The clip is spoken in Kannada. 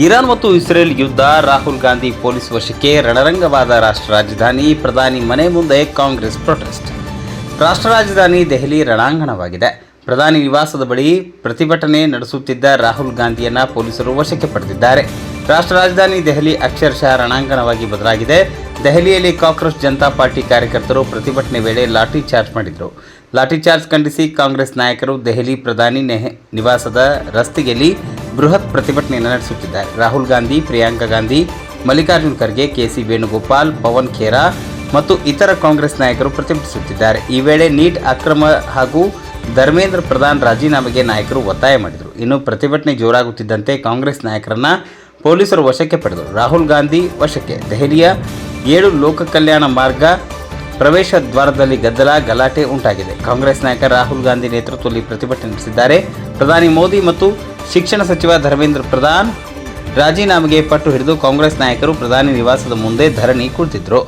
ಇರಾನ್ ಮತ್ತು ಇಸ್ರೇಲ್ ಯುದ್ಧ, ರಾಹುಲ್ ಗಾಂಧಿ ಪೊಲೀಸ್ ವಶಕ್ಕೆ, ರಣರಂಗವಾದ ರಾಷ್ಟ್ರ ರಾಜಧಾನಿ, ಪ್ರಧಾನಿ ಮನೆ ಮುಂದೆ ಕಾಂಗ್ರೆಸ್ ಪ್ರೊಟೆಸ್ಟ್. ರಾಷ್ಟ್ರ ರಾಜಧಾನಿ ದೆಹಲಿ ರಣಾಂಗಣವಾಗಿದೆ. ಪ್ರಧಾನಿ ನಿವಾಸದ ಬಳಿ ಪ್ರತಿಭಟನೆ ನಡೆಸುತ್ತಿದ್ದ ರಾಹುಲ್ ಗಾಂಧಿಯನ್ನ ಪೊಲೀಸರು ವಶಕ್ಕೆ ಪಡೆದಿದ್ದಾರೆ. ರಾಷ್ಟ್ರ ರಾಜಧಾನಿ ದೆಹಲಿ ಅಕ್ಷರಶಃ ರಣಾಂಗಣವಾಗಿ ಬದಲಾಗಿದೆ. ದೆಹಲಿಯಲ್ಲಿ ಕಾಕ್ರೋಚ್ ಜನತಾ ಪಾರ್ಟಿ ಕಾರ್ಯಕರ್ತರು ಪ್ರತಿಭಟನೆ ವೇಳೆ ಲಾಠಿ ಚಾರ್ಜ್ ಮಾಡಿದರು. ಲಾಠಿ ಚಾರ್ಜ್ ಖಂಡಿಸಿ ಕಾಂಗ್ರೆಸ್ ನಾಯಕರು ದೆಹಲಿ ಪ್ರಧಾನಿ ನಿವಾಸದ ರಸ್ತೆಯಲ್ಲಿ ಬೃಹತ್ ಪ್ರತಿಭಟನೆಯನ್ನು ನಡೆಸುತ್ತಿದ್ದಾರೆ. ರಾಹುಲ್ ಗಾಂಧಿ, ಪ್ರಿಯಾಂಕಾ ಗಾಂಧಿ, ಮಲ್ಲಿಕಾರ್ಜುನ್ ಖರ್ಗೆ, ಕೆಸಿ ವೇಣುಗೋಪಾಲ್, ಪವನ್ ಖೇರಾ ಮತ್ತು ಇತರ ಕಾಂಗ್ರೆಸ್ ನಾಯಕರು ಪ್ರತಿಭಟಿಸುತ್ತಿದ್ದಾರೆ. ಈ ವೇಳೆ ನೀಟ್ ಅಕ್ರಮ ಹಾಗೂ ಧರ್ಮೇಂದ್ರ ಪ್ರಧಾನ್ ರಾಜೀನಾಮೆಗೆ ನಾಯಕರು ಒತ್ತಾಯ ಮಾಡಿದರು. ಇನ್ನು ಪ್ರತಿಭಟನೆ ಜೋರಾಗುತ್ತಿದ್ದಂತೆ ಕಾಂಗ್ರೆಸ್ ನಾಯಕರನ್ನ ಪೊಲೀಸರು ವಶಕ್ಕೆ ಪಡೆದರು. ರಾಹುಲ್ ಗಾಂಧಿ ವಶಕ್ಕೆ. ದೆಹಲಿಯ 7 ಲೋಕ ಕಲ್ಯಾಣ ಮಾರ್ಗ ಪ್ರವೇಶ ದ್ವಾರದಲ್ಲಿ ಗಲಾಟೆ ಉಂಟಾಗಿದೆ. ಕಾಂಗ್ರೆಸ್ ನಾಯಕ ರಾಹುಲ್ ಗಾಂಧಿ ನೇತೃತ್ವದಲ್ಲಿ ಪ್ರತಿಭಟನೆ ನಡೆಸಿದ್ದಾರೆ. ಪ್ರಧಾನಿ ಮೋದಿ ಮತ್ತು ಶಿಕ್ಷಣ ಸಚಿವ ಧರ್ಮೇಂದ್ರ ಪ್ರಧಾನ್ ರಾಜೀನಾಮೆಗೆ ಪಟ್ಟು ಹಿಡಿದು ಕಾಂಗ್ರೆಸ್ ನಾಯಕರು ಪ್ರಧಾನಿ ನಿವಾಸದ ಮುಂದೆ ಧರಣಿ ಕುಳಿತಿದ್ದರು.